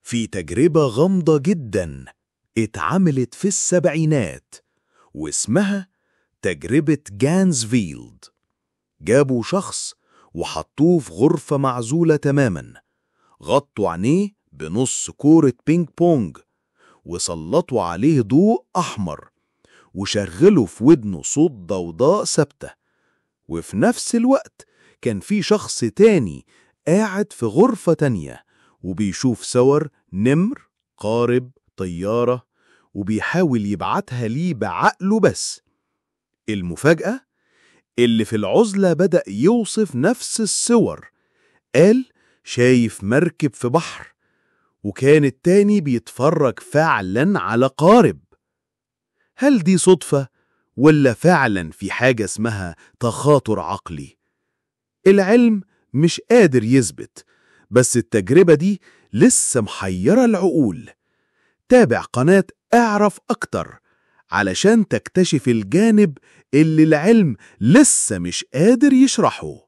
في تجربة غامضة جدا اتعملت في السبعينات واسمها تجربة جانزفيلد. جابوا شخص وحطوه في غرفة معزولة تماما، غطوا عينيه بنص كورة بينج بونج وسلطوا عليه ضوء أحمر وشغلوا في ودنه صوت ضوضاء ثابتة. وفي نفس الوقت كان في شخص تاني قاعد في غرفة تانية وبيشوف صور نمر، قارب، طيارة، وبيحاول يبعتها ليه بعقله بس. المفاجأة اللي في العزلة بدأ يوصف نفس الصور، قال شايف مركب في بحر، وكان التاني بيتفرج فعلا على قارب. هل دي صدفة ولا فعلا في حاجة اسمها تخاطر عقلي؟ العلم مش قادر يثبت، بس التجربة دي لسه محيرة العقول. تابع قناة اعرف أكتر علشان تكتشف الجانب اللي العلم لسه مش قادر يشرحه.